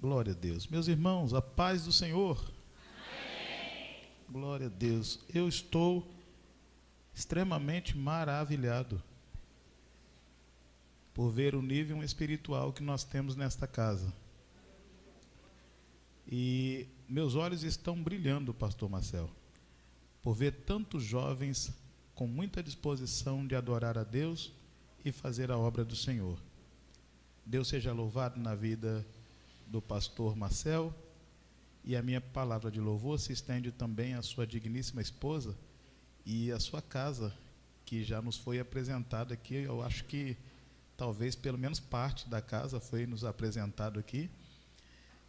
Glória a Deus. Meus irmãos, a paz do Senhor. Amém. Glória a Deus. Eu estou extremamente maravilhado por ver o nível espiritual que nós temos nesta casa. E meus olhos estão brilhando, pastor Marcel, por ver tantos jovens com muita disposição de adorar a Deus e fazer a obra do Senhor. Deus seja louvado na vida do pastor Marcel, e a minha palavra de louvor se estende também à sua digníssima esposa e à sua casa, que já nos foi apresentada aqui. Eu acho que talvez pelo menos parte da casa foi nos apresentado aqui.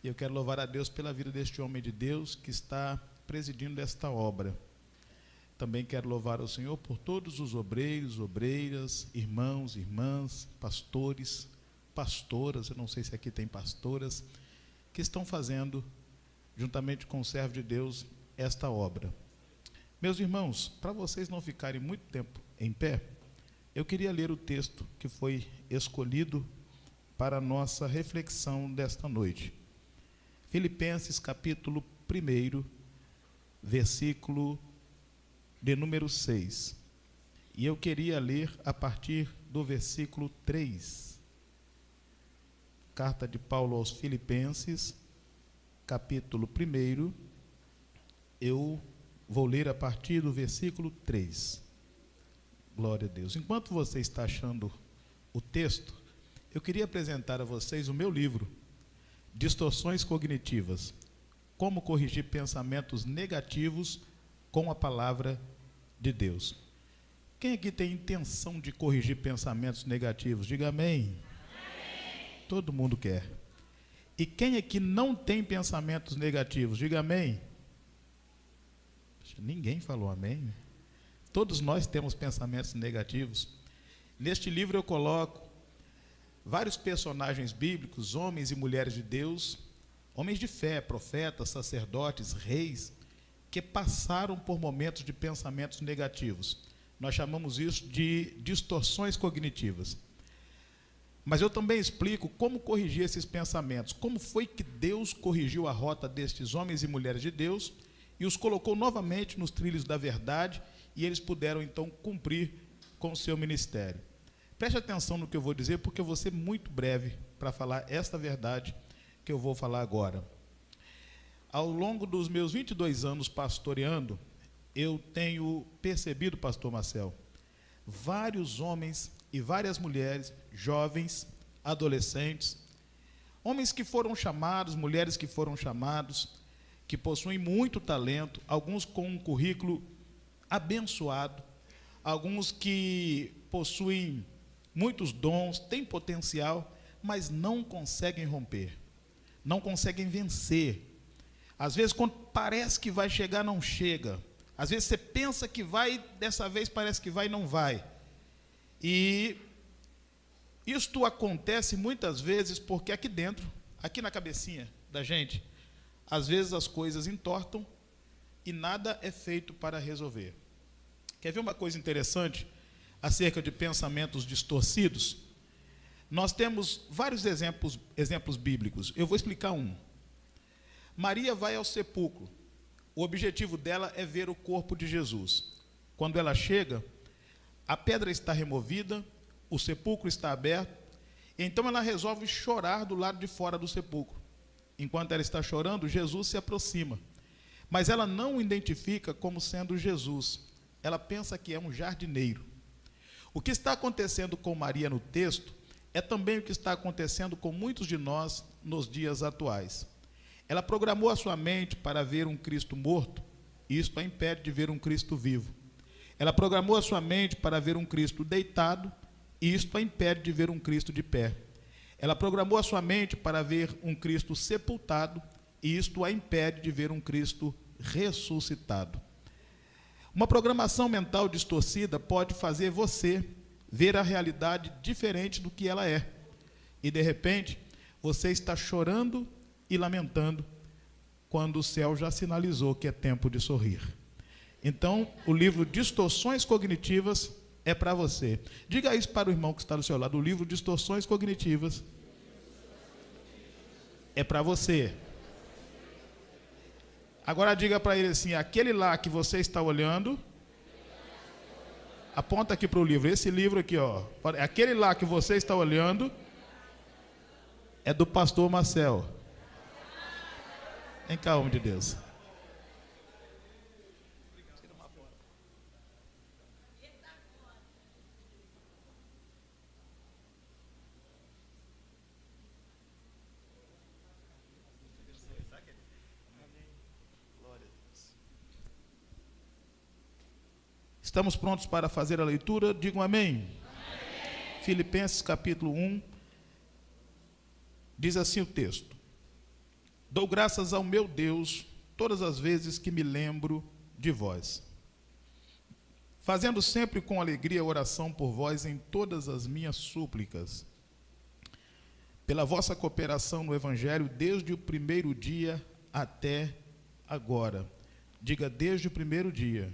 E eu quero louvar a Deus pela vida deste homem de Deus que está presidindo esta obra. Também quero louvar ao Senhor por todos os obreiros, obreiras, irmãos, irmãs, pastores, pastoras, eu não sei se aqui tem pastoras, que estão fazendo, juntamente com o servo de Deus, esta obra. Meus irmãos, para vocês não ficarem muito tempo em pé, eu queria ler o texto que foi escolhido para a nossa reflexão desta noite. Filipenses capítulo 1, versículo de número 6. E eu queria ler a partir do versículo 3. Carta de Paulo aos Filipenses, capítulo 1, eu vou ler a partir do versículo 3. Glória a Deus. Enquanto você está achando o texto, eu queria apresentar a vocês o meu livro, Distorções Cognitivas, Como Corrigir Pensamentos Negativos com a Palavra de Deus. Quem aqui tem intenção de corrigir pensamentos negativos? Diga amém. Todo mundo quer. E quem aqui não tem pensamentos negativos? Diga amém. Ninguém falou amém. Todos nós temos pensamentos negativos. Neste livro eu coloco vários personagens bíblicos, homens e mulheres de Deus, homens de fé, profetas, sacerdotes, reis, que passaram por momentos de pensamentos negativos. Nós chamamos isso de distorções cognitivas. Mas eu também explico como corrigir esses pensamentos, como foi que Deus corrigiu a rota destes homens e mulheres de Deus e os colocou novamente nos trilhos da verdade, e eles puderam então cumprir com o seu ministério. Preste atenção no que eu vou dizer, porque eu vou ser muito breve para falar esta verdade que eu vou falar agora. Ao longo dos meus 22 anos pastoreando, eu tenho percebido, pastor Marcel, vários homens e várias mulheres, jovens, adolescentes, homens que foram chamados, mulheres que foram chamados, que possuem muito talento, alguns com um currículo abençoado, alguns que possuem muitos dons, têm potencial, mas não conseguem romper, não conseguem vencer. Às vezes, quando parece que vai chegar, não chega. Às vezes você pensa que vai, dessa vez parece que vai e não vai. E isto acontece muitas vezes porque aqui dentro, aqui na cabecinha da gente, às vezes as coisas entortam e nada é feito para resolver. Quer ver uma coisa interessante acerca de pensamentos distorcidos? Nós temos vários exemplos bíblicos. Eu vou explicar um. Maria vai ao sepulcro. O objetivo dela é ver o corpo de Jesus. Quando ela chega, a pedra está removida, o sepulcro está aberto, então ela resolve chorar do lado de fora do sepulcro. Enquanto ela está chorando, Jesus se aproxima. Mas ela não o identifica como sendo Jesus. Ela pensa que é um jardineiro. O que está acontecendo com Maria no texto é também o que está acontecendo com muitos de nós nos dias atuais. Ela programou a sua mente para ver um Cristo morto, e isto a impede de ver um Cristo vivo. Ela programou a sua mente para ver um Cristo deitado, e isto a impede de ver um Cristo de pé. Ela programou a sua mente para ver um Cristo sepultado, e isto a impede de ver um Cristo ressuscitado. Uma programação mental distorcida pode fazer você ver a realidade diferente do que ela é. E, de repente, você está chorando e lamentando, quando o céu já sinalizou que é tempo de sorrir. Então, o livro Distorções Cognitivas é para você. Diga isso para o irmão que está do seu lado. O livro Distorções Cognitivas é para você. Agora diga para ele assim: aquele lá que você está olhando, aponta aqui para o livro, esse livro aqui, ó, aquele lá que você está olhando é do pastor Marcel. Vem cá, homem de Deus. Estamos prontos para fazer a leitura? Digam amém. Amém. Filipenses capítulo 1, diz assim o texto: dou graças ao meu Deus todas as vezes que me lembro de vós, fazendo sempre com alegria oração por vós em todas as minhas súplicas, pela vossa cooperação no Evangelho desde o primeiro dia até agora. Diga: desde o primeiro dia.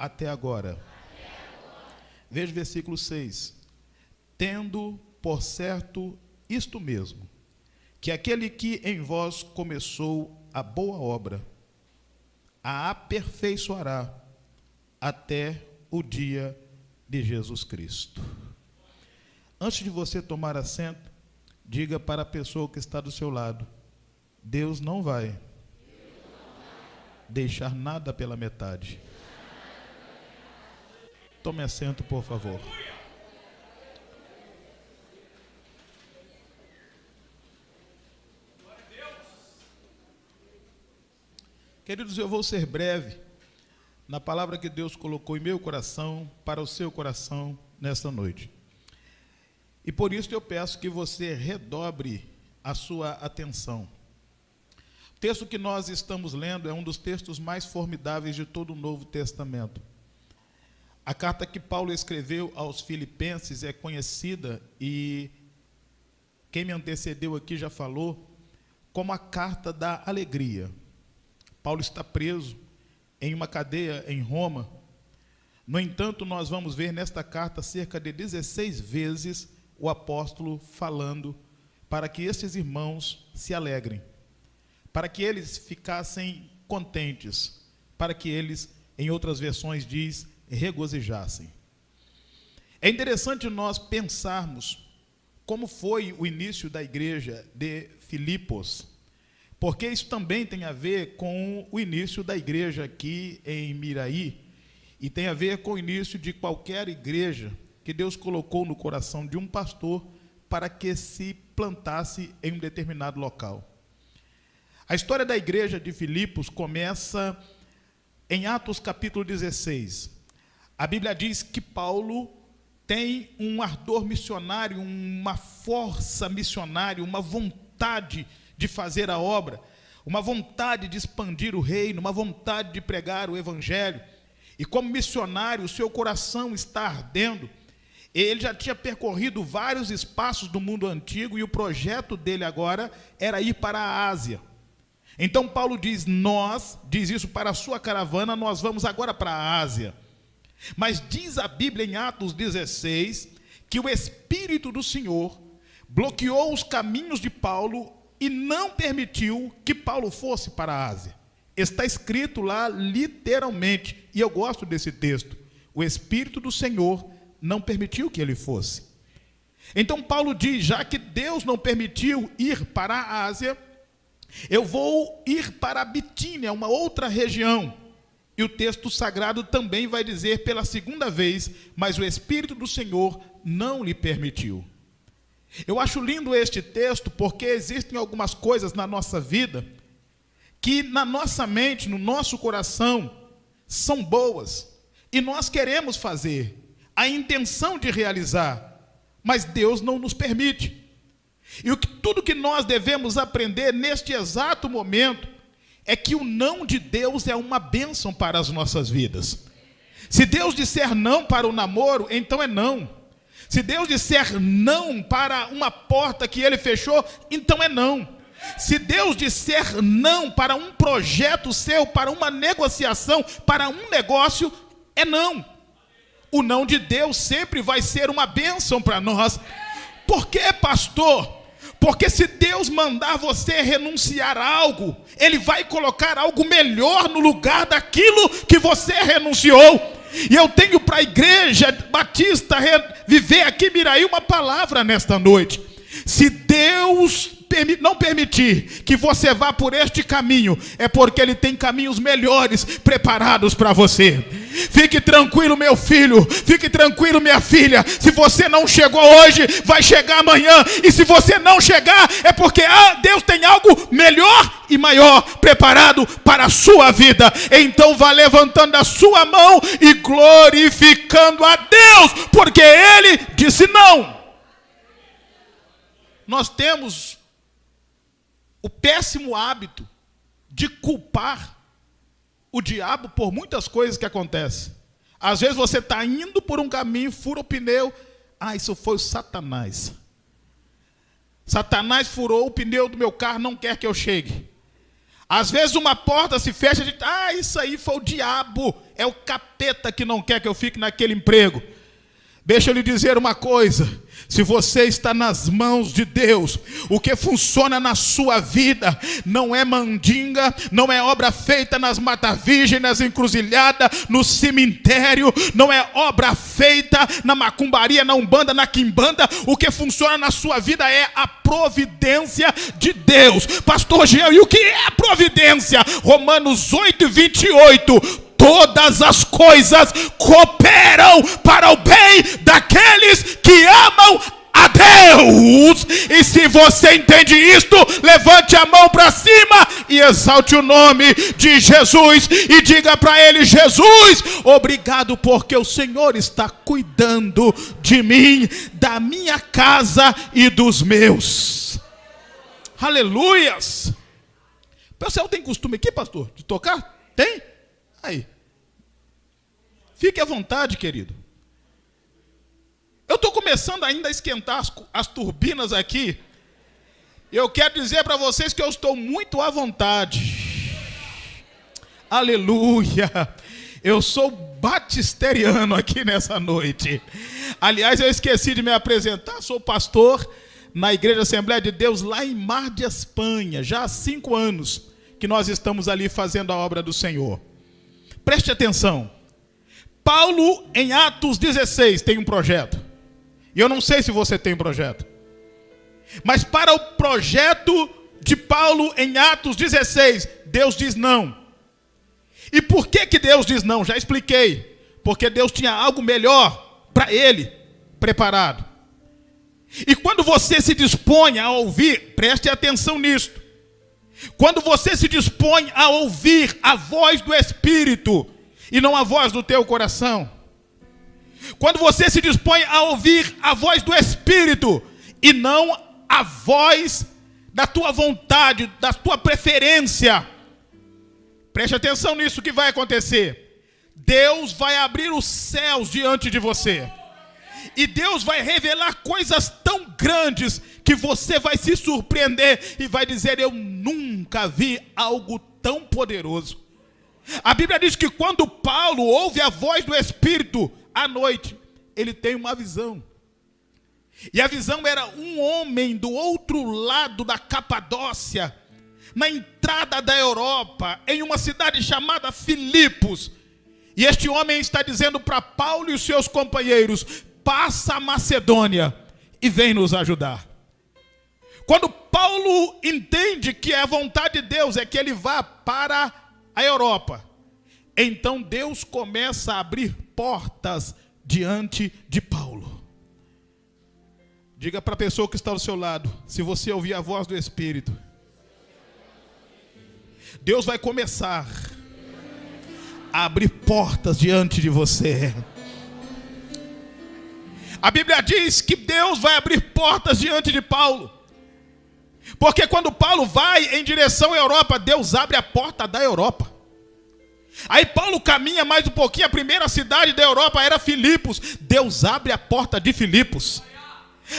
Até agora. Veja o versículo 6. Tendo por certo isto mesmo, que aquele que em vós começou a boa obra, a aperfeiçoará até o dia de Jesus Cristo. Antes de você tomar assento, diga para a pessoa que está do seu lado: Deus não vai deixar nada pela metade. Tome assento, por favor. Queridos, eu vou ser breve na palavra que Deus colocou em meu coração para o seu coração nesta noite. E por isso eu peço que você redobre a sua atenção. O texto que nós estamos lendo é um dos textos mais formidáveis de todo o Novo Testamento. A carta que Paulo escreveu aos Filipenses é conhecida, e quem me antecedeu aqui já falou, como a carta da alegria. Paulo está preso em uma cadeia em Roma. No entanto, nós vamos ver nesta carta cerca de 16 vezes o apóstolo falando para que estes irmãos se alegrem, para que eles ficassem contentes, para que eles, em outras versões diz, regozijassem. É interessante nós pensarmos como foi o início da igreja de Filipos, porque isso também tem a ver com o início da igreja aqui em Miraí, e tem a ver com o início de qualquer igreja que Deus colocou no coração de um pastor para que se plantasse em um determinado local. A história da igreja de Filipos começa em Atos capítulo 16. A Bíblia diz que Paulo tem um ardor missionário, uma força missionária, uma vontade de fazer a obra, uma vontade de expandir o reino, uma vontade de pregar o evangelho. E como missionário, o seu coração está ardendo. Ele já tinha percorrido vários espaços do mundo antigo e o projeto dele agora era ir para a Ásia. Então Paulo diz isso para a sua caravana: nós vamos agora para a Ásia. Mas diz a Bíblia em Atos 16 que o Espírito do Senhor bloqueou os caminhos de Paulo e não permitiu que Paulo fosse para a Ásia. Está escrito lá literalmente, e eu gosto desse texto: o Espírito do Senhor não permitiu que ele fosse. Então Paulo diz: já que Deus não permitiu ir para a Ásia, eu vou ir para a Bitínia, uma outra região. E o texto sagrado também vai dizer pela segunda vez: mas o Espírito do Senhor não lhe permitiu. Eu acho lindo este texto porque existem algumas coisas na nossa vida que na nossa mente, no nosso coração, são boas. E nós queremos fazer, a intenção de realizar, mas Deus não nos permite. E tudo que nós devemos aprender neste exato momento é que o não de Deus é uma bênção para as nossas vidas. Se Deus disser não para o namoro, então é não. Se Deus disser não para uma porta que Ele fechou, então é não. Se Deus disser não para um projeto seu, para uma negociação, para um negócio, é não. O não de Deus sempre vai ser uma bênção para nós. Por quê, pastor? Porque se Deus mandar você renunciar a algo, Ele vai colocar algo melhor no lugar daquilo que você renunciou. E eu tenho para a igreja batista viver aqui Miraí uma palavra nesta noite. Se Deus não permitir que você vá por este caminho, é porque Ele tem caminhos melhores preparados para você. Fique tranquilo, meu filho, fique tranquilo, minha filha. Se você não chegou hoje, vai chegar amanhã. E se você não chegar, é porque Deus tem algo melhor e maior preparado para a sua vida. Então vá levantando a sua mão e glorificando a Deus, porque Ele disse não. Nós temos o péssimo hábito de culpar o diabo por muitas coisas que acontecem. Às vezes você está indo por um caminho, fura o pneu. Isso foi o Satanás. Satanás furou o pneu do meu carro, não quer que eu chegue. Às vezes uma porta se fecha, a gente, isso aí foi o diabo. É o capeta que não quer que eu fique naquele emprego. Deixa eu lhe dizer uma coisa. Se você está nas mãos de Deus, o que funciona na sua vida não é mandinga, não é obra feita nas mata-virgens, nas encruzilhadas, no cemitério, não é obra feita na macumbaria, na umbanda, na quimbanda. O que funciona na sua vida é a providência de Deus. Pastor Jean, e o que é a providência? Romanos 8:28. Todas as coisas cooperam para o bem daqueles que amam a Deus. E se você entende isto, levante a mão para cima e exalte o nome de Jesus e diga para Ele: Jesus, obrigado porque o Senhor está cuidando de mim, da minha casa e dos meus. Aleluias. O pessoal tem costume aqui, pastor, de tocar? Tem? Aí. Fique à vontade, querido. Eu estou começando ainda a esquentar as turbinas aqui. Eu quero dizer para vocês que eu estou muito à vontade. Aleluia. Eu sou batisteriano aqui nessa noite. Aliás, eu esqueci de me apresentar. Sou pastor na Igreja Assembleia de Deus lá em Mar de Espanha. Já há 5 anos que nós estamos ali fazendo a obra do Senhor. Preste atenção. Paulo, em Atos 16, tem um projeto. E eu não sei se você tem um projeto. Mas para o projeto de Paulo, em Atos 16, Deus diz não. E por que Deus diz não? Já expliquei. Porque Deus tinha algo melhor para ele preparado. E quando você se dispõe a ouvir, preste atenção nisto. Quando você se dispõe a ouvir a voz do Espírito e não a voz do teu coração, quando você se dispõe a ouvir a voz do Espírito e não a voz da tua vontade, da tua preferência, preste atenção nisso que vai acontecer. Deus vai abrir os céus diante de você. E Deus vai revelar coisas tão grandes que você vai se surpreender e vai dizer: eu nunca vi algo tão poderoso. A Bíblia diz que quando Paulo ouve a voz do Espírito à noite, ele tem uma visão. E a visão era um homem do outro lado da Capadócia, na entrada da Europa, em uma cidade chamada Filipos. E este homem está dizendo para Paulo e os seus companheiros: passa a Macedônia e vem nos ajudar. Quando Paulo entende que a vontade de Deus é que ele vá para a Europa, então Deus começa a abrir portas diante de Paulo. Diga para a pessoa que está ao seu lado: se você ouvir a voz do Espírito, Deus vai começar a abrir portas diante de você. A Bíblia diz que Deus vai abrir portas diante de Paulo. Porque quando Paulo vai em direção à Europa, Deus abre a porta da Europa. Aí Paulo caminha mais um pouquinho, a primeira cidade da Europa era Filipos. Deus abre a porta de Filipos.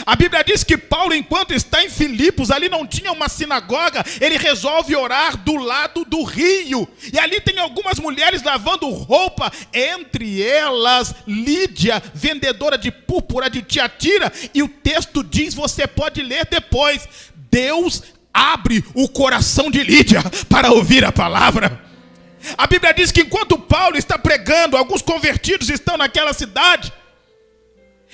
A Bíblia diz que Paulo, enquanto está em Filipos, ali não tinha uma sinagoga, ele resolve orar do lado do rio. E ali tem algumas mulheres lavando roupa, entre elas Lídia, vendedora de púrpura de Tiatira. E o texto diz, você pode ler depois, Deus abre o coração de Lídia para ouvir a palavra. A Bíblia diz que enquanto Paulo está pregando, alguns convertidos estão naquela cidade.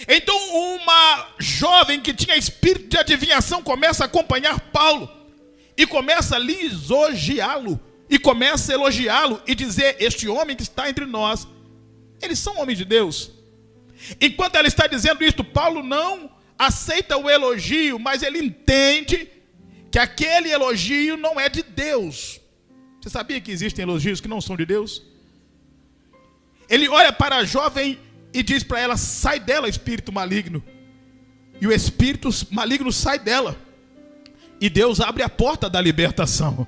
Então uma jovem que tinha espírito de adivinhação começa a acompanhar Paulo e começa a lisonjeá-lo e começa a elogiá-lo e dizer: este homem que está entre nós, eles são homens de Deus. Enquanto ela está dizendo isto, Paulo não aceita o elogio, mas ele entende que aquele elogio não é de Deus. Você sabia que existem elogios que não são de Deus? Ele olha para a jovem e diz para ela: sai dela, espírito maligno. E o espírito maligno sai dela. E Deus abre a porta da libertação.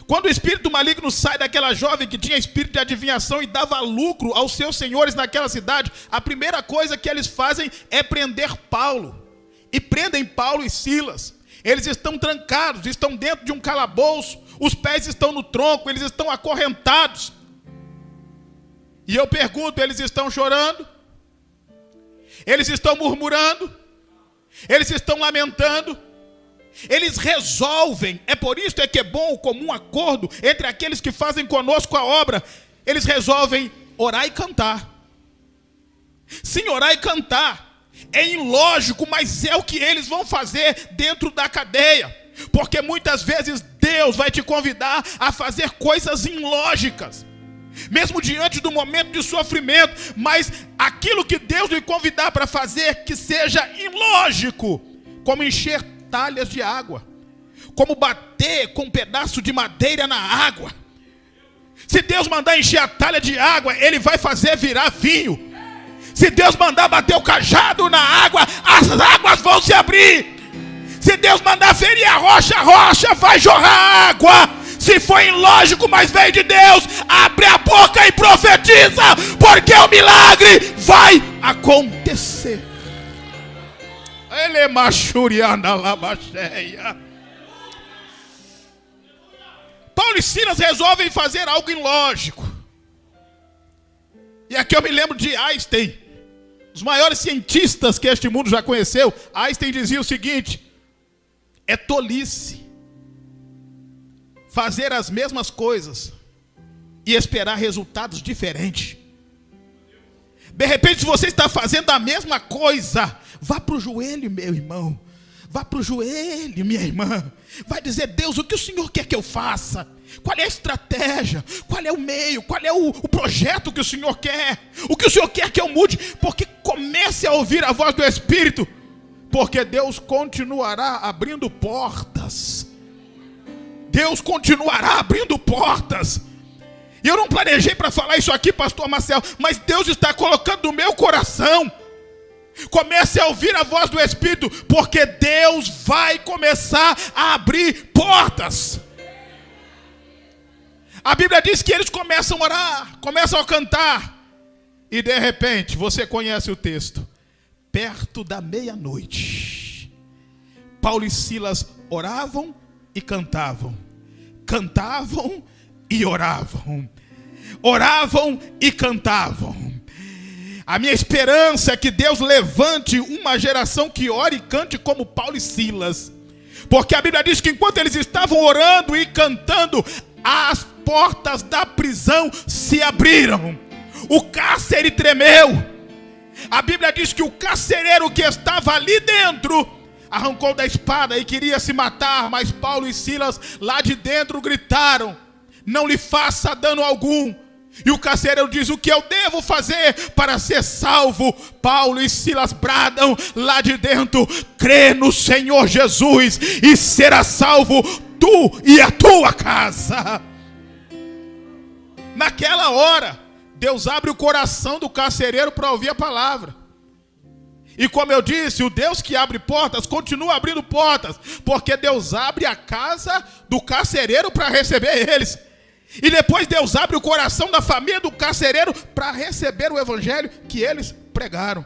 Quando o espírito maligno sai daquela jovem que tinha espírito de adivinhação e dava lucro aos seus senhores naquela cidade, a primeira coisa que eles fazem é prender Paulo. E prendem Paulo e Silas. Eles estão trancados, estão dentro de um calabouço, os pés estão no tronco, eles estão acorrentados. E eu pergunto: eles estão chorando? Eles estão murmurando? Eles estão lamentando? Eles resolvem, é por isso que é bom o comum acordo entre aqueles que fazem conosco a obra. Eles resolvem orar e cantar. Sim, orar e cantar é ilógico, mas é o que eles vão fazer dentro da cadeia. Porque muitas vezes Deus vai te convidar a fazer coisas ilógicas, mesmo diante do momento de sofrimento. Mas aquilo que Deus lhe convidar para fazer, que seja ilógico, como encher talhas de água, como bater com um pedaço de madeira na água. Se Deus mandar encher a talha de água, Ele vai fazer virar vinho. Se Deus mandar bater o cajado na água, as águas vão se abrir. Se Deus mandar ferir a rocha vai jorrar água. Se for ilógico, mas veio de Deus, abre a boca e profetiza, porque o milagre vai acontecer. Ele é machuriana labacheia. Paulo e Silas resolvem fazer algo ilógico. E aqui eu me lembro de Einstein, os maiores cientistas que este mundo já conheceu. Einstein dizia o seguinte: é tolice fazer as mesmas coisas e esperar resultados diferentes. De repente, se você está fazendo a mesma coisa, vá para o joelho, meu irmão. Vá para o joelho, minha irmã. Vai dizer: Deus, o que o Senhor quer que eu faça? Qual é a estratégia? Qual é o meio? Qual é o projeto que o Senhor quer? O que o Senhor quer que eu mude? Porque comece a ouvir a voz do Espírito. Porque Deus continuará abrindo portas. Deus continuará abrindo portas. E eu não planejei para falar isso aqui, pastor Marcel, mas Deus está colocando no meu coração. Comece a ouvir a voz do Espírito, porque Deus vai começar a abrir portas. A Bíblia diz que eles começam a orar, começam a cantar. E de repente, você conhece o texto, perto da meia-noite, Paulo e Silas oravam e cantavam. Cantavam e oravam. Oravam e cantavam. A minha esperança é que Deus levante uma geração que ore e cante como Paulo e Silas. Porque a Bíblia diz que enquanto eles estavam orando e cantando, as portas da prisão se abriram. O cárcere tremeu. A Bíblia diz que o carcereiro que estava ali dentro arrancou da espada e queria se matar. Mas Paulo e Silas lá de dentro gritaram: não lhe faça dano algum. E o carcereiro diz: o que eu devo fazer para ser salvo? Paulo e Silas bradam lá de dentro: crê no Senhor Jesus e será salvo tu e a tua casa. Naquela hora, Deus abre o coração do carcereiro para ouvir a palavra. E como eu disse, o Deus que abre portas continua abrindo portas, porque Deus abre a casa do carcereiro para receber eles. E depois Deus abre o coração da família do carcereiro para receber o evangelho que eles pregaram.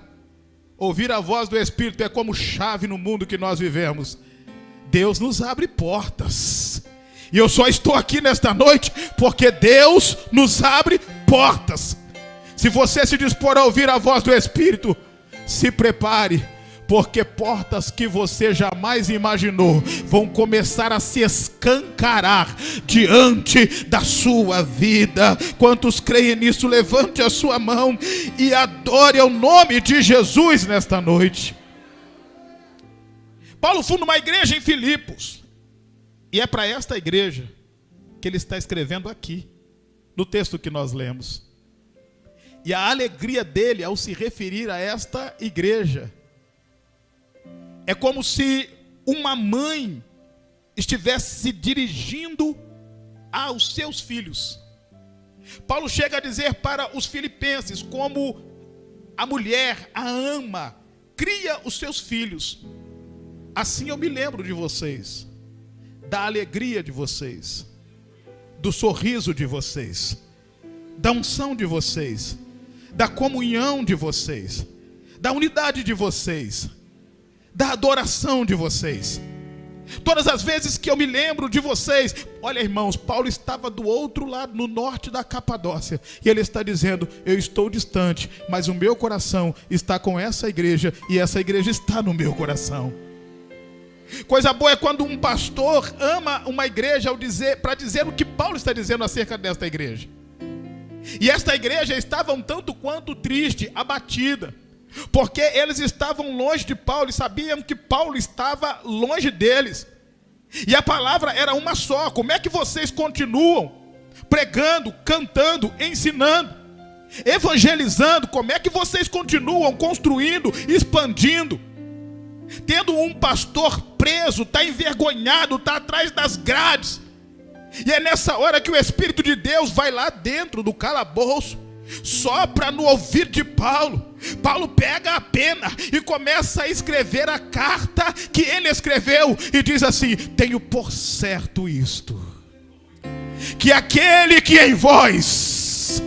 Ouvir a voz do Espírito é como chave no mundo que nós vivemos. Deus nos abre portas. E eu só estou aqui nesta noite porque Deus nos abre portas. Se você se dispor a ouvir a voz do Espírito, se prepare, porque portas que você jamais imaginou vão começar a se escancarar diante da sua vida. Quantos creem nisso? Levante a sua mão e adore ao nome de Jesus nesta noite. Paulo funda uma igreja em Filipos, e é para esta igreja que ele está escrevendo aqui, no texto que nós lemos. E a alegria dele ao se referir a esta igreja é como se uma mãe estivesse se dirigindo aos seus filhos. Paulo chega a dizer para os filipenses como a mulher, a ama, cria os seus filhos. Assim eu me lembro de vocês, da alegria de vocês, do sorriso de vocês, da unção de vocês, da comunhão de vocês, da unidade de vocês, da adoração de vocês. Todas as vezes que eu me lembro de vocês, olha irmãos, Paulo estava do outro lado, no norte da Capadócia, e ele está dizendo, eu estou distante, mas o meu coração está com essa igreja, e essa igreja está no meu coração. Coisa boa é quando um pastor ama uma igreja para dizer o que Paulo está dizendo acerca desta igreja. E esta igreja estava um tanto quanto triste, abatida, porque eles estavam longe de Paulo e sabiam que Paulo estava longe deles. E a palavra era uma só: como é que vocês continuam pregando, cantando, ensinando, evangelizando? Como é que vocês continuam construindo, expandindo? Tendo um pastor preso, está envergonhado, está atrás das grades. E é nessa hora que o Espírito de Deus vai lá dentro do calabouço, sopra no ouvido de Paulo. Paulo pega a pena e começa a escrever a carta que ele escreveu. E diz assim: tenho por certo isto, que aquele que em vós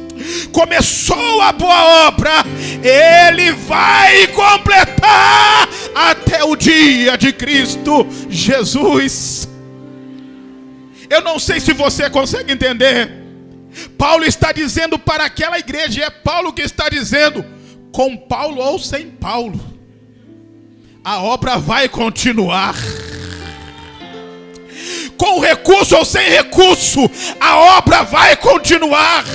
começou a boa obra, ele vai completar até o dia de Cristo Jesus. Eu não sei se você consegue entender. Paulo está dizendo para aquela igreja, e é Paulo que está dizendo, com Paulo ou sem Paulo, a obra vai continuar. Com recurso ou sem recurso, a obra vai continuar.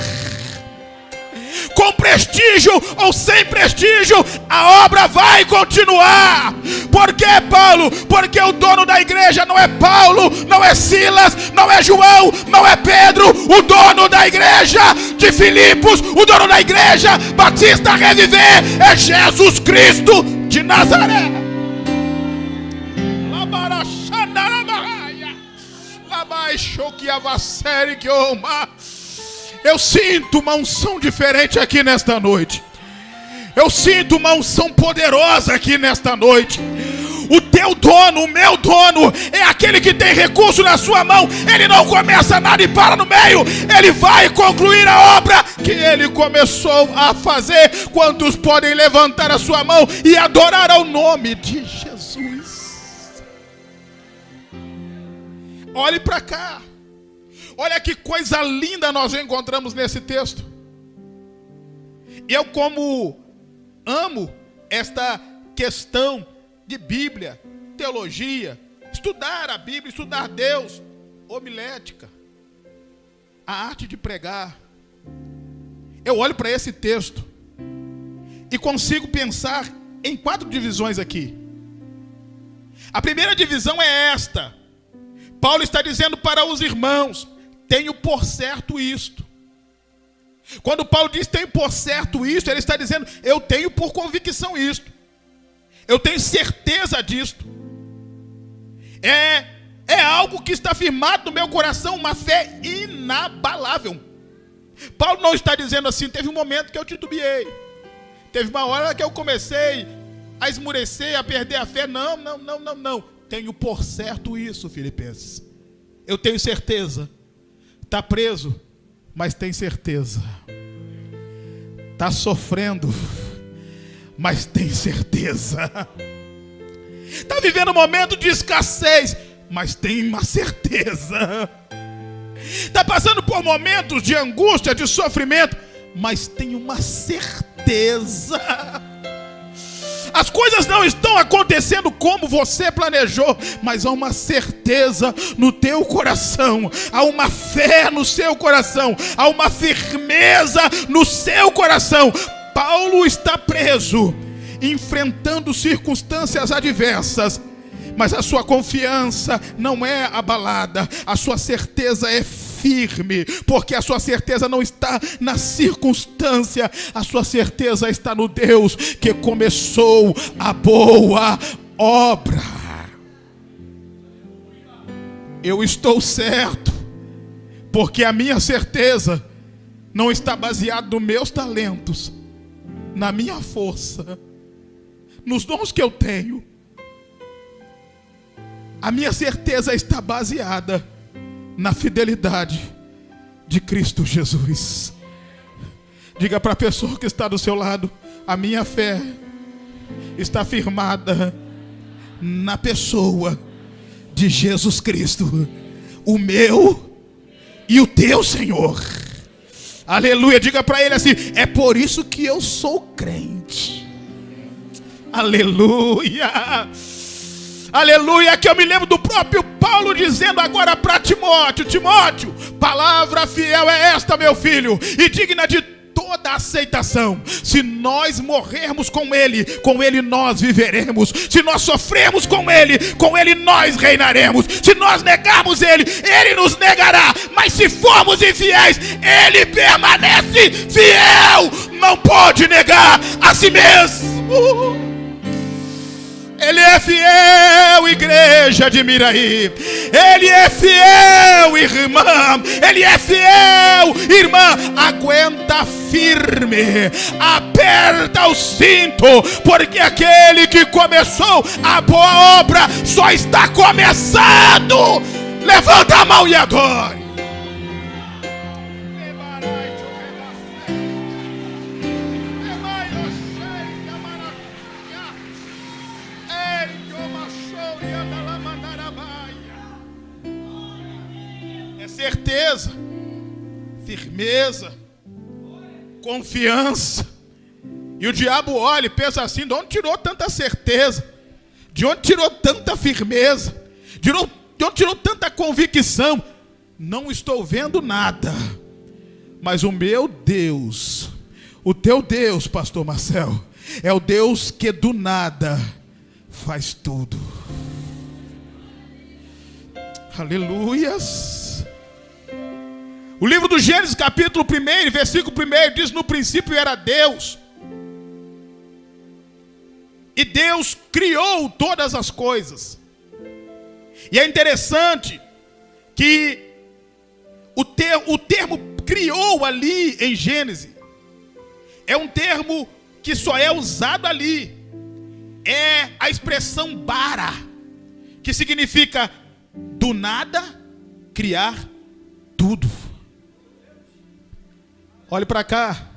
Com prestígio ou sem prestígio, a obra vai continuar. Por que, Paulo? Porque o dono da igreja não é Paulo, não é Silas, não é João, não é Pedro. O dono da igreja de Filipos, o dono da igreja Batista Reviver, é Jesus Cristo de Nazaré. Eu sinto uma unção diferente aqui nesta noite. Eu sinto uma unção poderosa aqui nesta noite. O teu dono, o meu dono, é aquele que tem recurso na sua mão. Ele não começa nada e para no meio. Ele vai concluir a obra que ele começou a fazer. Quantos podem levantar a sua mão e adorar ao nome de Jesus? Olhe para cá. Olha que coisa linda nós encontramos nesse texto. Eu, como amo esta questão de Bíblia, teologia, estudar a Bíblia, estudar Deus, homilética, a arte de pregar, eu olho para esse texto e consigo pensar em 4 divisões aqui. A primeira divisão é esta: Paulo está dizendo para os irmãos, tenho por certo isto. Quando Paulo diz tenho por certo isto, ele está dizendo, eu tenho por convicção isto. Eu tenho certeza disto. É algo que está firmado no meu coração, uma fé inabalável. Paulo não está dizendo assim, teve um momento que eu titubeei. Teve uma hora que eu comecei a esmurecer, a perder a fé. Não. Tenho por certo isso, Filipenses. Eu tenho certeza. Está preso, mas tem certeza. Está sofrendo, mas tem certeza. Está vivendo um momento de escassez, mas tem uma certeza. Está passando por momentos de angústia, de sofrimento, mas tem uma certeza. As coisas não estão acontecendo como você planejou, mas há uma certeza no teu coração, há uma fé no seu coração, há uma firmeza no seu coração. Paulo está preso, enfrentando circunstâncias adversas, mas a sua confiança não é abalada, a sua certeza é firme, porque a sua certeza não está na circunstância, a sua certeza está no Deus que começou a boa obra. Eu estou certo, porque a minha certeza não está baseada nos meus talentos, na minha força, nos dons que eu tenho. A minha certeza está baseada na fidelidade de Cristo Jesus. Diga para a pessoa que está do seu lado: a minha fé está firmada na pessoa de Jesus Cristo, o meu e o teu Senhor. Aleluia. Diga para ele assim: é por isso que eu sou crente. Aleluia. Aleluia, que eu me lembro do próprio Paulo dizendo agora para Timóteo: Timóteo, palavra fiel é esta, meu filho, e digna de toda aceitação. Se nós morrermos com ele nós viveremos. Se nós sofremos com ele nós reinaremos. Se nós negarmos ele nos negará. Mas se formos infiéis, ele permanece fiel, não pode negar a si mesmo. Ele é fiel, igreja de Miraí. Ele é fiel, irmã. Ele é fiel, irmã. Aguenta firme, aperta o cinto, porque aquele que começou a boa obra só está começando. Levanta a mão e adore. Certeza, firmeza, confiança. E o diabo olha e pensa assim: de onde tirou tanta certeza? De onde tirou tanta firmeza? De onde tirou tanta convicção? Não estou vendo nada. Mas o meu Deus, o teu Deus, pastor Marcel, é o Deus que do nada faz tudo. Aleluias. O livro do Gênesis, capítulo 1, versículo 1, diz: no princípio era Deus, e Deus criou todas as coisas. E é interessante que o termo criou ali em Gênesis é um termo que só é usado ali. É a expressão bara, que significa do nada criar tudo. Olhe para cá.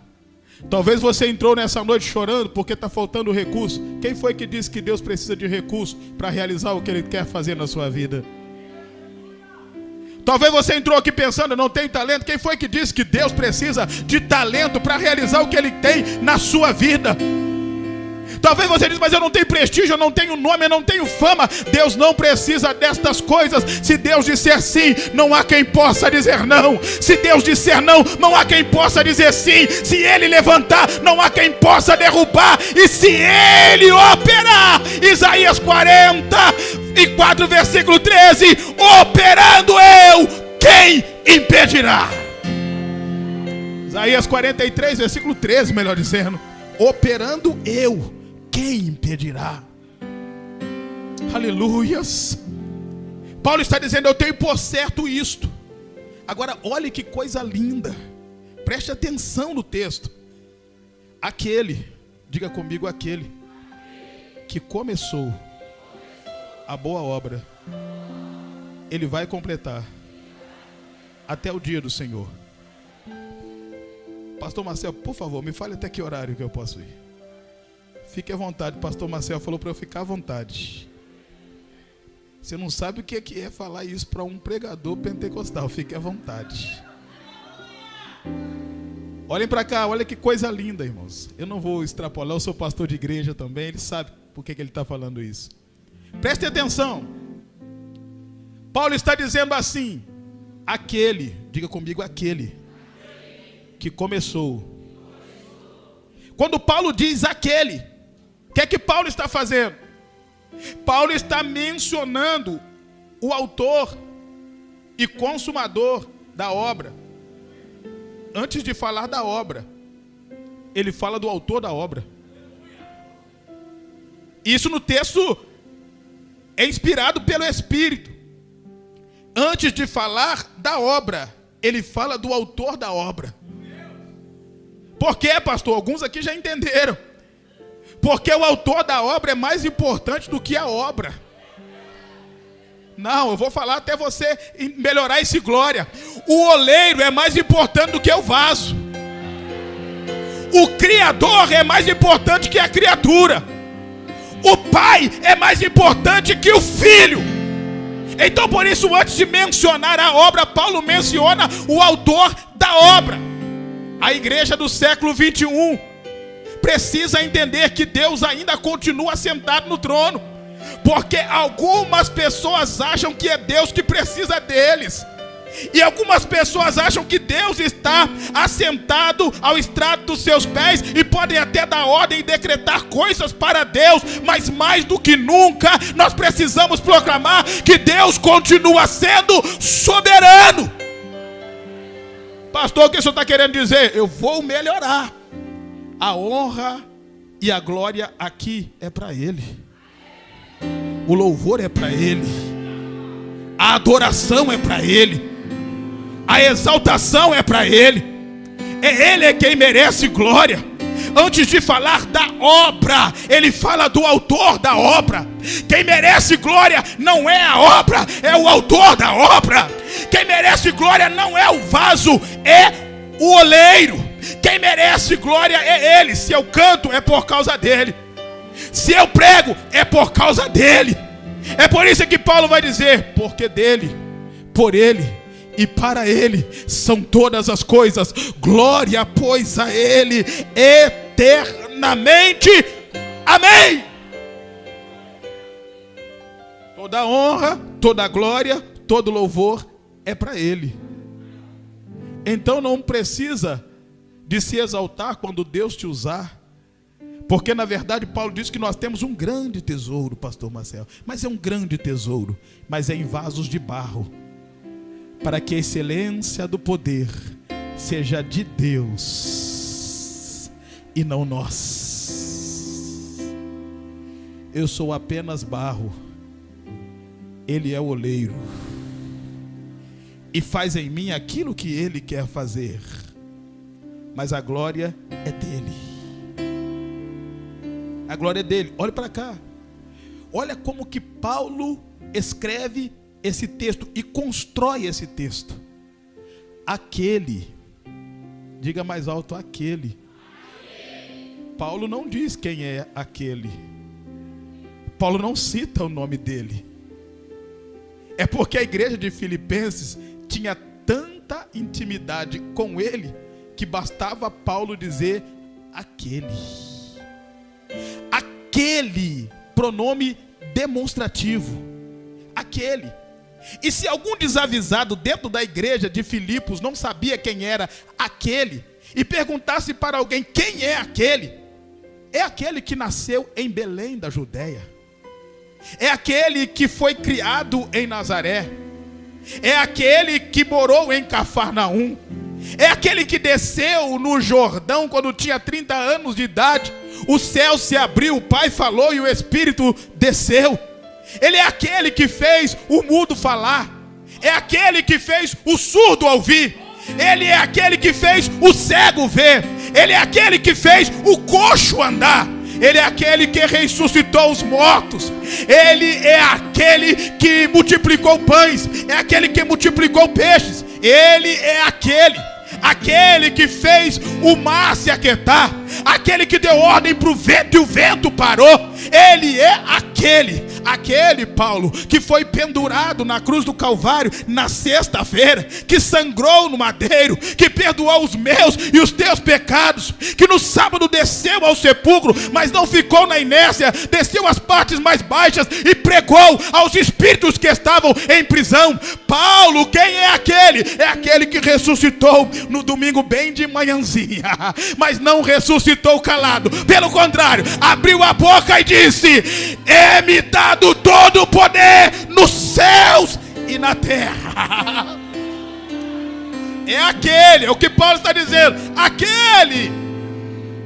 Talvez você entrou nessa noite chorando porque está faltando recurso. Quem foi que disse que Deus precisa de recurso para realizar o que Ele quer fazer na sua vida? Talvez você entrou aqui pensando: não tem talento. Quem foi que disse que Deus precisa de talento para realizar o que Ele tem na sua vida? Talvez você diz: mas eu não tenho prestígio, eu não tenho nome, eu não tenho fama. Deus não precisa destas coisas. Se Deus disser sim, não há quem possa dizer não. Se Deus disser não, não há quem possa dizer sim. Se Ele levantar, não há quem possa derrubar. E se Ele operar, Isaías 44, versículo 13: operando eu, quem impedirá? Isaías 43, versículo 13, melhor dizendo: operando eu, quem impedirá? Aleluias. Paulo está dizendo: eu tenho por certo isto. Agora olhe que coisa linda. Preste atenção no texto. Aquele, diga comigo, aquele que começou a boa obra, ele vai completar até o dia do Senhor. Pastor Marcel, por favor, me fale até que horário que eu posso ir. Fique à vontade. Pastor Marcel falou para eu ficar à vontade. Você não sabe o que é falar isso para um pregador pentecostal. Fique à vontade. Olhem para cá, olha que coisa linda, irmãos. Eu não vou extrapolar, eu sou pastor de igreja também, ele sabe por que ele está falando isso. Preste atenção. Paulo está dizendo assim: aquele, diga comigo, aquele que começou. Quando Paulo diz aquele, o que é que Paulo está fazendo? Paulo está mencionando o autor e consumador da obra. Antes de falar da obra, ele fala do autor da obra. Isso no texto é inspirado pelo Espírito. Antes de falar da obra, ele fala do autor da obra. Por quê, pastor? Alguns aqui já entenderam. Porque o autor da obra é mais importante do que a obra. Não, eu vou falar até você melhorar esse glória. O oleiro é mais importante do que o vaso. O Criador é mais importante que a criatura. O Pai é mais importante que o Filho. Então por isso, antes de mencionar a obra, Paulo menciona o autor da obra. A igreja do século 21 precisa entender que Deus ainda continua sentado no trono. Porque algumas pessoas acham que é Deus que precisa deles. E algumas pessoas acham que Deus está assentado ao estrado dos seus pés e podem até dar ordem e decretar coisas para Deus. Mas mais do que nunca, nós precisamos proclamar que Deus continua sendo soberano. Pastor, o que o senhor está querendo dizer? Eu vou melhorar. A honra e a glória aqui é para Ele. O louvor é para Ele. A adoração é para Ele. A exaltação é para Ele. Ele é quem merece glória. Antes de falar da obra, ele fala do autor da obra. Quem merece glória não é a obra, é o autor da obra. Quem merece glória não é o vaso, é o oleiro. Quem merece glória é Ele. Se eu canto, é por causa dEle. Se eu prego, é por causa dEle. É por isso que Paulo vai dizer: porque dEle, por Ele e para Ele são todas as coisas. Glória, pois, a Ele eternamente. Amém. Toda honra, toda glória, todo louvor é para Ele. Então não precisa de se exaltar quando Deus te usar. Porque na verdade Paulo diz que nós temos um grande tesouro, pastor Marcelo. Mas é um grande tesouro, mas é em vasos de barro, para que a excelência do poder seja de Deus e não nós. Eu sou apenas barro, Ele é o oleiro, e faz em mim aquilo que Ele quer fazer, mas a glória é dEle. A glória é dEle. Olha para cá. Olha como que Paulo escreve esse texto e constrói esse texto. Aquele. Diga mais alto: aquele. Paulo não diz quem é aquele. Paulo não cita o nome dele. É porque a igreja de Filipenses tinha tanta intimidade com ele que bastava Paulo dizer aquele. Aquele, pronome demonstrativo. Aquele. E se algum desavisado dentro da igreja de Filipos não sabia quem era aquele, e perguntasse para alguém quem é aquele que nasceu em Belém da Judéia, é aquele que foi criado em Nazaré, é aquele que morou em Cafarnaum, é aquele que desceu no Jordão quando tinha 30 anos de idade. O céu se abriu, o Pai falou e o Espírito desceu. Ele é aquele que fez o mudo falar. É aquele que fez o surdo ouvir. Ele é aquele que fez o cego ver. Ele é aquele que fez o coxo andar. Ele é aquele que ressuscitou os mortos. Ele é aquele que multiplicou pães. É aquele que multiplicou peixes. Ele é aquele que fez o mar se aquietar, aquele que deu ordem para o vento e o vento parou. Ele é Aquele, Paulo, que foi pendurado na cruz do Calvário na sexta-feira, que sangrou no madeiro, que perdoou os meus e os teus pecados, que no sábado desceu ao sepulcro, mas não ficou na inércia, desceu às partes mais baixas e pregou aos espíritos que estavam em prisão. Paulo, quem é aquele? É aquele que ressuscitou no domingo bem de manhãzinha, mas não ressuscitou calado, pelo contrário, abriu a boca e disse: é-me dado todo o poder nos céus e na terra. É aquele, é o que Paulo está dizendo,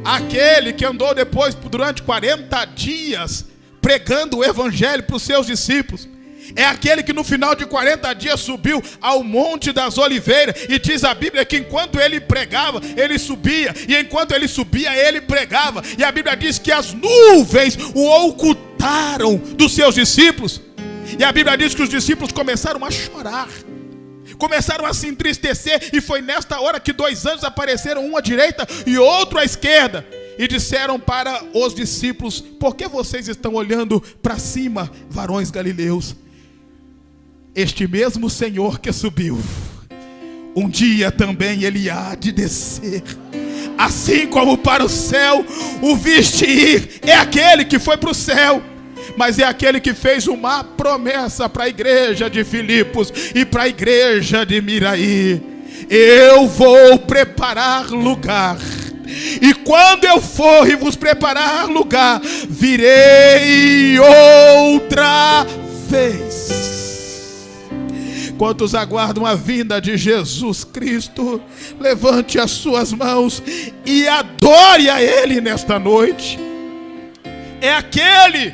aquele que andou depois durante 40 dias pregando o evangelho para os seus discípulos. É aquele que no final de 40 dias subiu ao Monte das Oliveiras, e diz a Bíblia que enquanto ele pregava, ele subia, e enquanto ele subia, ele pregava, e a Bíblia diz que as nuvens o ocultaram dos seus discípulos, e a Bíblia diz que os discípulos começaram a chorar, começaram a se entristecer, e foi nesta hora que 2 anjos apareceram, um à direita e outro à esquerda, e disseram para os discípulos: por que vocês estão olhando para cima, varões galileus? Este mesmo Senhor que subiu, um dia também ele há de descer, assim como para o céu o viste ir. É aquele que foi para o céu, mas é aquele que fez uma promessa para a igreja de Filipos e para a igreja de Miraí: eu vou preparar lugar, e quando eu for e vos preparar lugar, virei outra vez. Quantos aguardam a vinda de Jesus Cristo, levante as suas mãos e adore a Ele nesta noite. É aquele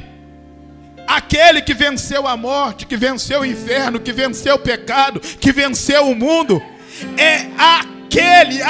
que venceu a morte, que venceu o inferno, que venceu o pecado, que venceu o mundo. É aquele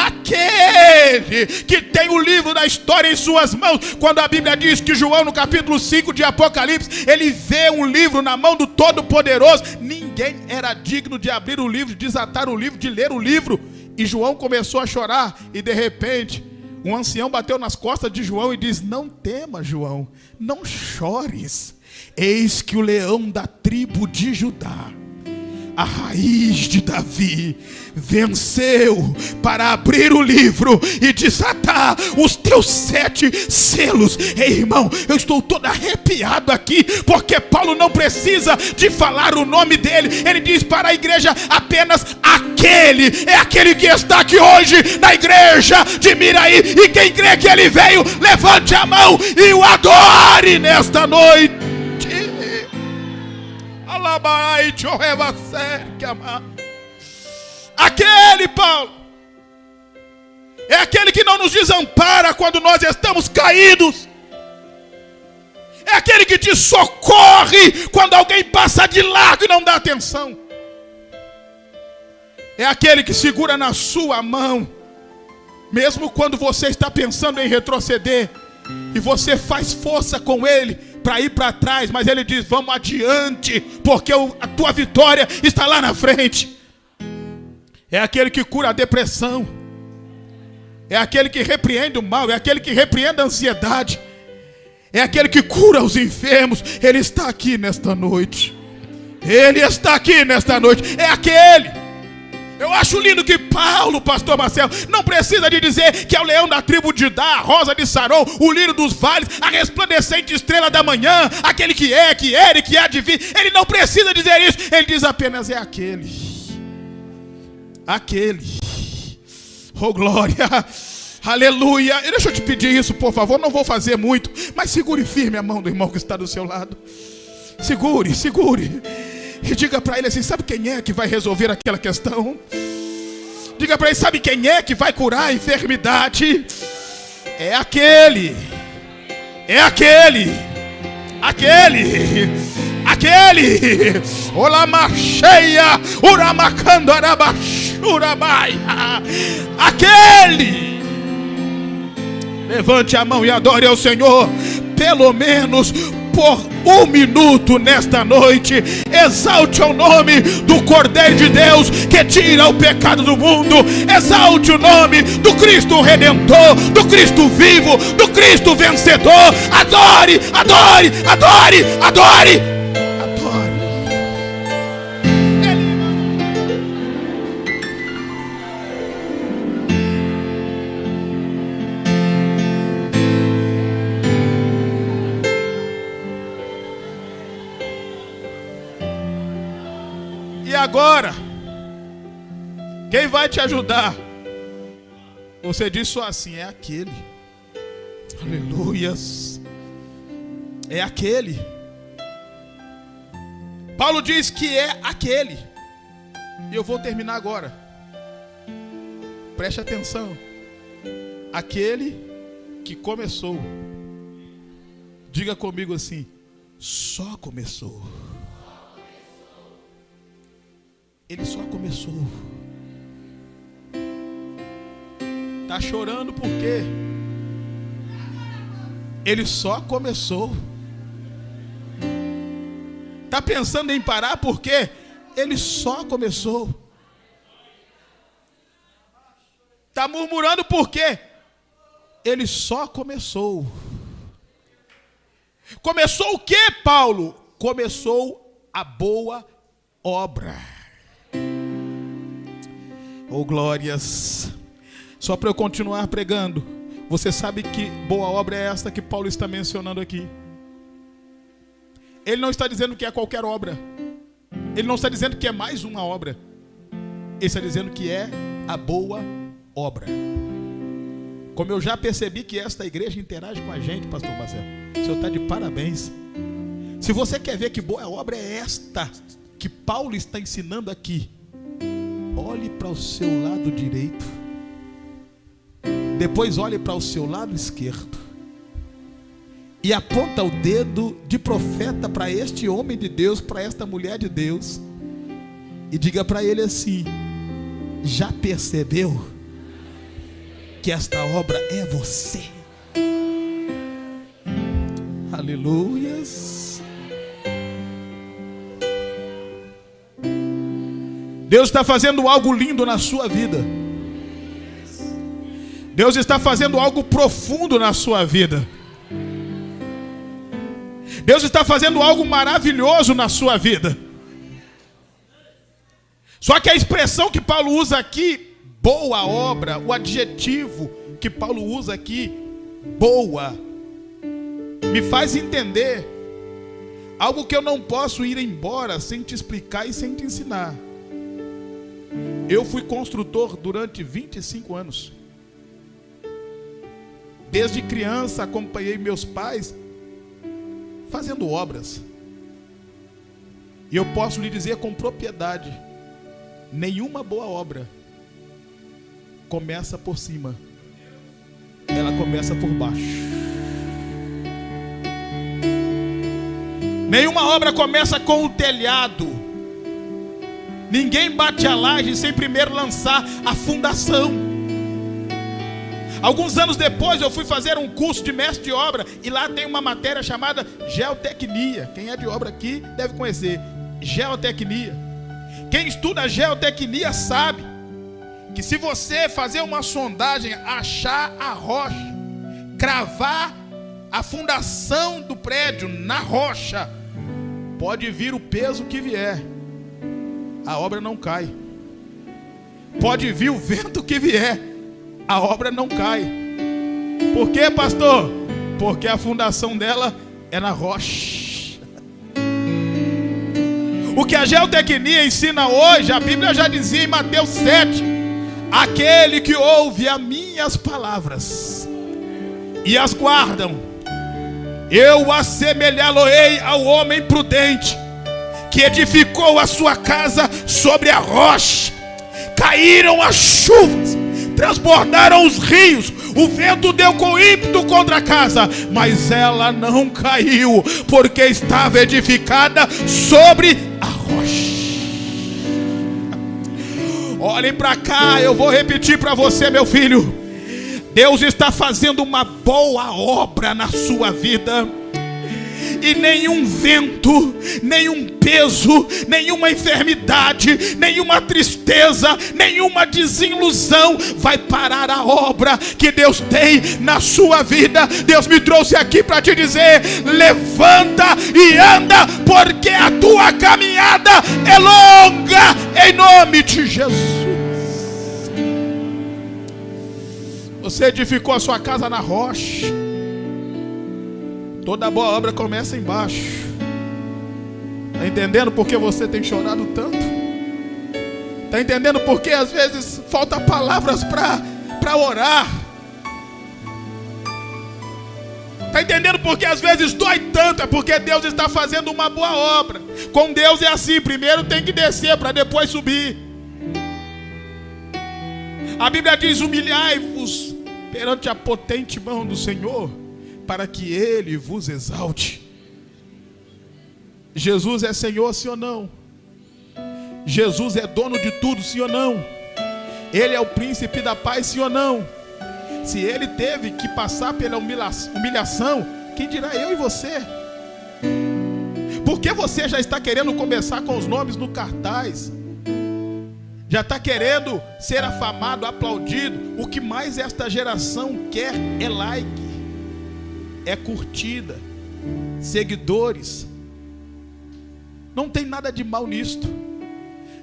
que tem o livro da história em suas mãos. Quando a Bíblia diz que João, no capítulo 5 de Apocalipse, ele vê um livro na mão do Todo-Poderoso, ninguém era digno de abrir o livro, de desatar o livro, de ler o livro. E João começou a chorar, e de repente um ancião bateu nas costas de João e diz: não temas, João, não chores, eis que o leão da tribo de Judá, a raiz de Davi, venceu para abrir o livro e desatar os teus 7 selos. Ei, irmão, eu estou todo arrepiado aqui, porque Paulo não precisa de falar o nome dele. Ele diz para a igreja apenas aquele. É aquele que está aqui hoje na igreja de Miraí, e quem crê que ele veio, levante a mão e o adore nesta noite. Aquele, Paulo, é aquele que não nos desampara quando nós estamos caídos. É aquele que te socorre quando alguém passa de largo e não dá atenção. É aquele que segura na sua mão, mesmo quando você está pensando em retroceder, e você faz força com ele para ir para trás, mas ele diz: vamos adiante, porque a tua vitória está lá na frente. É aquele que cura a depressão, é aquele que repreende o mal, é aquele que repreende a ansiedade, é aquele que cura os enfermos. Ele está aqui nesta noite, ele está aqui nesta noite, é aquele. Eu acho lindo que Paulo, pastor Marcelo, não precisa de dizer que é o leão da tribo de Judá, a rosa de Saron, o lírio dos vales, a resplandecente estrela da manhã, aquele que é, que era e que há de vir. Ele não precisa dizer isso, ele diz apenas: é aquele. Oh glória, aleluia. E deixa eu te pedir isso, por favor, não vou fazer muito, mas segure firme a mão do irmão que está do seu lado. Segure. E diga para ele assim: sabe quem é que vai resolver aquela questão? Diga para ele: sabe quem é que vai curar a enfermidade? É aquele. Olá, macheia, uramacando arabachurabai. Aquele. Levante a mão e adore ao Senhor, pelo menos por 1 minuto nesta noite. Exalte o nome do Cordeiro de Deus que tira o pecado do mundo. Exalte o nome do Cristo Redentor, do Cristo vivo, do Cristo vencedor. Adore, adore, adore, adore. E agora? Quem vai te ajudar? Você diz só assim: é aquele. Aleluias. É aquele. Paulo diz que é aquele. E eu vou terminar agora. Preste atenção. Aquele que começou. Diga comigo assim: só começou. Ele só começou. Está chorando por quê? Ele só começou. Está pensando em parar por quê? Ele só começou. Está murmurando por quê? Ele só começou. Começou o quê, Paulo? Começou a boa obra. Oh, glórias. Só para eu continuar pregando, você sabe que boa obra é esta que Paulo está mencionando aqui. Ele não está dizendo que é qualquer obra. Ele não está dizendo que é mais uma obra. Ele está dizendo que é a boa obra. Como eu já percebi que esta igreja interage com a gente, pastor Marcelo, o senhor está de parabéns. Se você quer ver que boa obra é esta que Paulo está ensinando aqui, olhe para o seu lado direito, depois olhe para o seu lado esquerdo e aponta o dedo de profeta para este homem de Deus, para esta mulher de Deus, e diga para ele assim: já percebeu que esta obra é você? Aleluias. Deus está fazendo algo lindo na sua vida. Deus está fazendo algo profundo na sua vida. Deus está fazendo algo maravilhoso na sua vida. Só que a expressão que Paulo usa aqui, boa obra, o adjetivo que Paulo usa aqui, boa, me faz entender algo que eu não posso ir embora sem te explicar e sem te ensinar. Eu fui construtor durante 25 anos. Desde criança acompanhei meus pais fazendo obras. E eu posso lhe dizer com propriedade: nenhuma boa obra começa por cima, ela começa por baixo. Nenhuma obra começa com o telhado. Ninguém bate a laje sem primeiro lançar a fundação. Alguns anos depois eu fui fazer um curso de mestre de obra, e lá tem uma matéria chamada geotecnia. Quem é de obra aqui deve conhecer geotecnia. Quem estuda geotecnia sabe que se você fazer uma sondagem, achar a rocha, cravar a fundação do prédio na rocha, pode vir o peso que vier, a obra não cai. Pode vir o vento que vier, a obra não cai. Por quê, pastor? Porque a fundação dela é na rocha. O que a geotecnia ensina hoje, a Bíblia já dizia em Mateus 7: aquele que ouve as minhas palavras e as guardam, eu assemelhá-lo-ei ao homem prudente, que edificou a sua casa sobre a rocha. Caíram as chuvas, transbordaram os rios, o vento deu com ímpeto contra a casa, mas ela não caiu, porque estava edificada sobre a rocha. Olhem para cá, eu vou repetir para você, meu filho. Deus está fazendo uma boa obra na sua vida. E nenhum vento, nenhum peso, nenhuma enfermidade, nenhuma tristeza, nenhuma desilusão vai parar a obra que Deus tem na sua vida. Deus me trouxe aqui para te dizer: levanta e anda, porque a tua caminhada é longa, em nome de Jesus. Você edificou a sua casa na rocha. Toda boa obra começa embaixo. Está entendendo por que você tem chorado tanto? Está entendendo por que às vezes falta palavras para orar? Está entendendo por que às vezes dói tanto? É porque Deus está fazendo uma boa obra. Com Deus é assim, primeiro tem que descer para depois subir. A Bíblia diz: humilhai-vos perante a potente mão do Senhor, para que Ele vos exalte. Jesus é Senhor, sim ou não? Jesus é dono de tudo, sim ou não? Ele é o príncipe da paz, sim ou não? Se Ele teve que passar pela humilhação, quem dirá eu e você? Por que você já está querendo começar com os nomes no cartaz? Já está querendo ser afamado, aplaudido? O que mais esta geração quer é like, é curtida, seguidores. Não tem nada de mal nisto,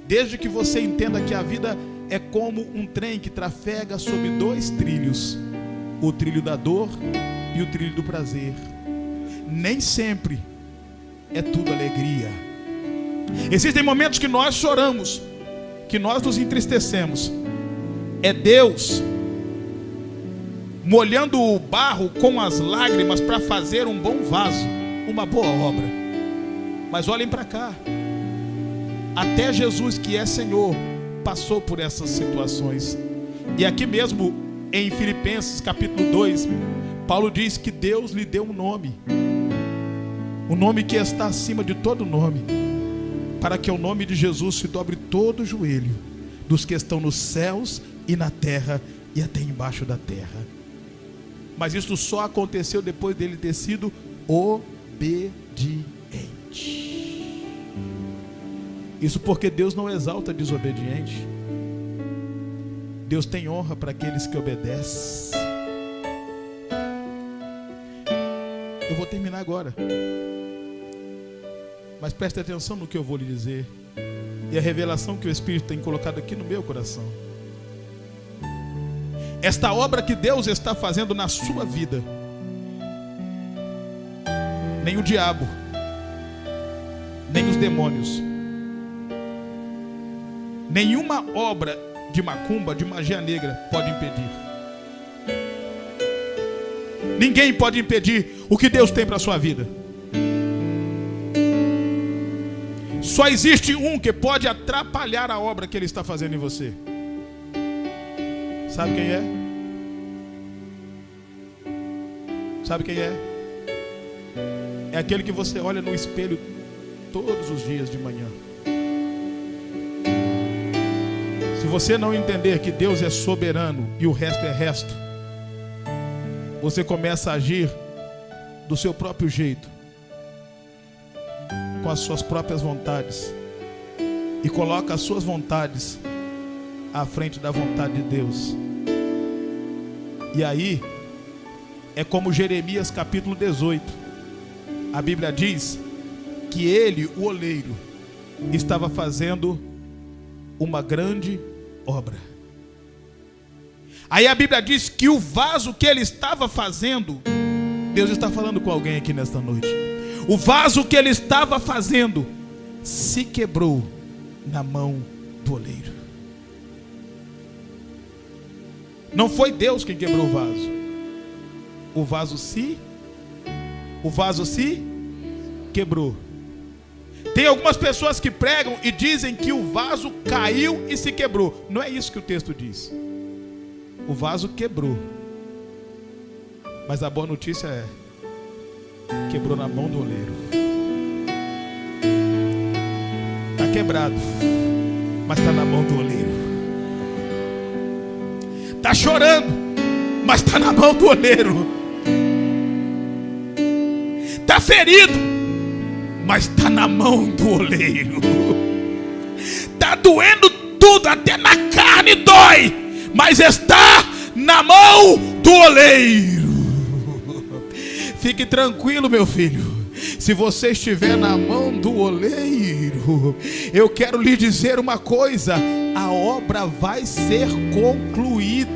desde que você entenda que a vida é como um trem que trafega sobre dois trilhos: o trilho da dor e o trilho do prazer. Nem sempre é tudo alegria. Existem momentos que nós choramos, que nós nos entristecemos. É Deus molhando o barro com as lágrimas para fazer um bom vaso, uma boa obra. Mas olhem para cá, até Jesus, que é Senhor, passou por essas situações. E aqui mesmo em Filipenses capítulo 2, Paulo diz que Deus lhe deu um nome, o nome que está acima de todo nome, para que ao nome de Jesus se dobre todo o joelho, dos que estão nos céus e na terra e até embaixo da terra. Mas isso só aconteceu depois dele ter sido obediente. Isso porque Deus não exalta desobediente. Deus tem honra para aqueles que obedecem. Eu vou terminar agora, mas preste atenção no que eu vou lhe dizer e a revelação que o Espírito tem colocado aqui no meu coração. Esta obra que Deus está fazendo na sua vida, nem o diabo, nem os demônios, nenhuma obra de macumba, de magia negra pode impedir. Ninguém pode impedir o que Deus tem para a sua vida. Só existe um que pode atrapalhar a obra que Ele está fazendo em você. Sabe quem é? Sabe quem é? É aquele que você olha no espelho todos os dias de manhã. Se você não entender que Deus é soberano e o resto é resto, você começa a agir do seu próprio jeito, com as suas próprias vontades, e coloca as suas vontades à frente da vontade de Deus. E aí é como Jeremias capítulo 18. A Bíblia diz que ele, o oleiro, estava fazendo uma grande obra. Aí a Bíblia diz que o vaso que ele estava fazendo, Deus está falando com alguém aqui nesta noite, o vaso que ele estava fazendo se quebrou na mão do oleiro. Não foi Deus quem quebrou o vaso. O vaso se quebrou. Tem algumas pessoas que pregam e dizem que o vaso caiu e se quebrou. Não é isso que o texto diz. O vaso quebrou, mas a boa notícia é: quebrou na mão do oleiro. Está quebrado, mas está na mão do oleiro. Está chorando, mas está na mão do oleiro. Está ferido, mas está na mão do oleiro. Está doendo tudo, até na carne dói, mas está na mão do oleiro. Fique tranquilo, meu filho. Se você estiver na mão do oleiro, eu quero lhe dizer uma coisa: a obra vai ser concluída.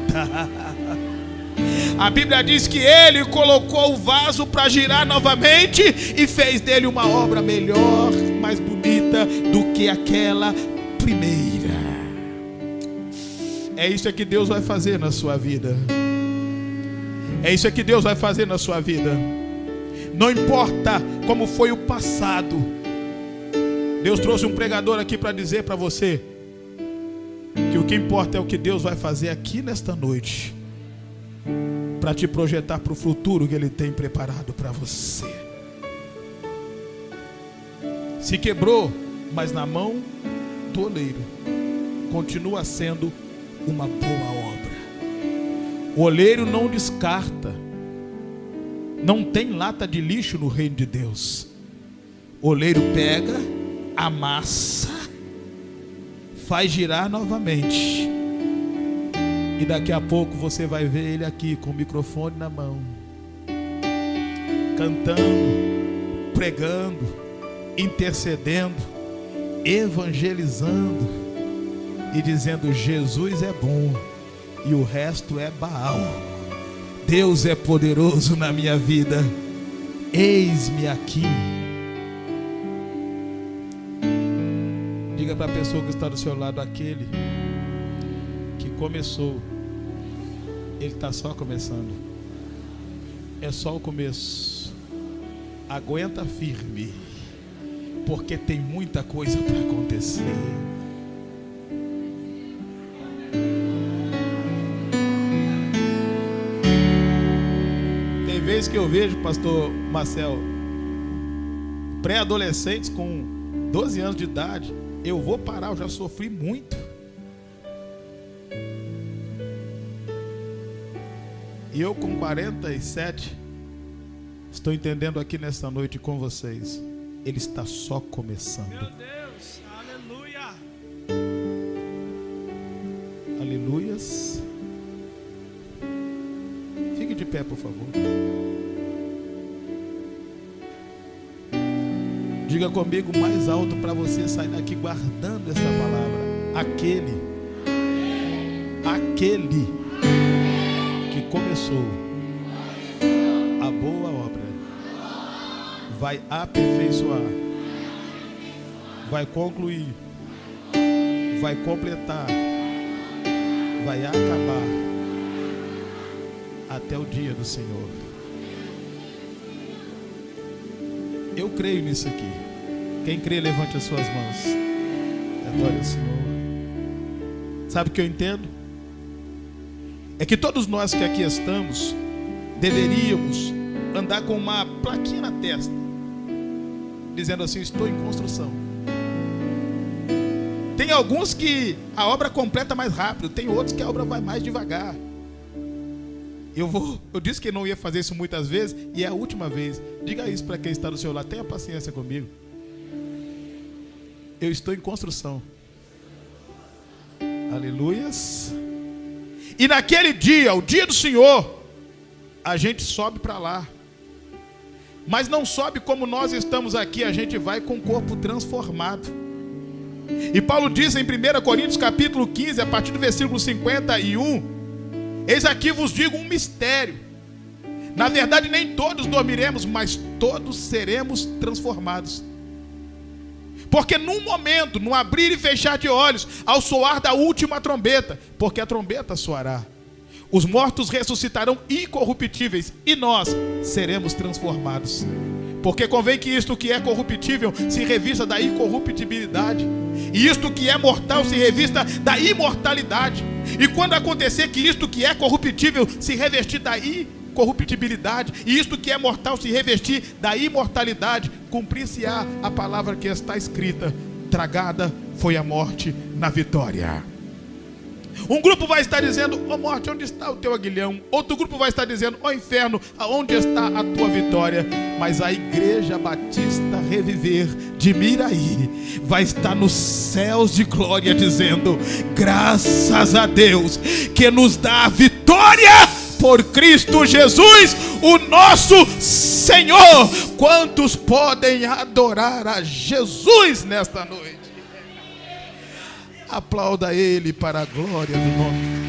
A Bíblia diz que ele colocou o vaso para girar novamente e fez dele uma obra melhor, mais bonita do que aquela primeira. É isso que Deus vai fazer na sua vida. É isso que Deus vai fazer na sua vida. Não importa como foi o passado. Deus trouxe um pregador aqui para dizer para você que o que importa é o que Deus vai fazer aqui nesta noite, para te projetar para o futuro que Ele tem preparado para você. Se quebrou, mas na mão do oleiro, continua sendo uma boa obra. O oleiro não descarta. Não tem lata de lixo no reino de Deus. O oleiro pega, amassa, faz girar novamente. E daqui a pouco você vai ver ele aqui com o microfone na mão, cantando, pregando, intercedendo, evangelizando e dizendo: Jesus é bom e o resto é Baal. Deus é poderoso na minha vida. Eis-me aqui. Diga para a pessoa que está do seu lado: aquele que começou, ele está só começando. É só o começo. Aguenta firme, porque tem muita coisa para acontecer. Tem vezes que eu vejo, pastor Marcel, pré-adolescentes com 12 anos de idade. Eu vou parar, eu já sofri muito. E eu com 47, estou entendendo aqui nesta noite com vocês, ele está só começando. Meu Deus, aleluia. Aleluias. Fique de pé, por favor. Diga comigo mais alto para você sair daqui guardando essa palavra. Aquele que começou a boa obra vai aperfeiçoar, vai concluir, vai completar, vai acabar até o dia do Senhor. Eu creio nisso aqui. Quem crê, levante as suas mãos. Adore o Senhor. Sabe o que eu entendo? É que todos nós que aqui estamos deveríamos andar com uma plaquinha na testa, dizendo assim: estou em construção. Tem alguns que a obra completa mais rápido, tem outros que a obra vai mais devagar. Eu disse que não ia fazer isso muitas vezes, e é a última vez. Diga isso para quem está do seu lado: tenha paciência comigo. Eu estou em construção. Aleluias. E naquele dia, o dia do Senhor, a gente sobe para lá. Mas não sobe como nós estamos aqui, a gente vai com o corpo transformado. E Paulo diz em 1 Coríntios capítulo 15, a partir do versículo 51: eis aqui vos digo um mistério. Na verdade nem todos dormiremos, mas todos seremos transformados. Porque num momento, no abrir e fechar de olhos, ao soar da última trombeta, porque a trombeta soará, os mortos ressuscitarão incorruptíveis, e nós seremos transformados. Porque convém que isto que é corruptível se revista da incorruptibilidade, e isto que é mortal se revista da imortalidade. E quando acontecer que isto que é corruptível se revestir da incorruptibilidade, e isto que é mortal se revestir da imortalidade, cumprir-se-á a palavra que está escrita: tragada foi a morte na vitória. Um grupo vai estar dizendo: ó morte, onde está o teu aguilhão? Outro grupo vai estar dizendo: ó inferno, aonde está a tua vitória? Mas a Igreja Batista Reviver de Miraí vai estar nos céus de glória dizendo: graças a Deus que nos dá a vitória por Cristo Jesus, o nosso Senhor. Quantos podem adorar a Jesus nesta noite? Aplauda Ele para a glória do nome.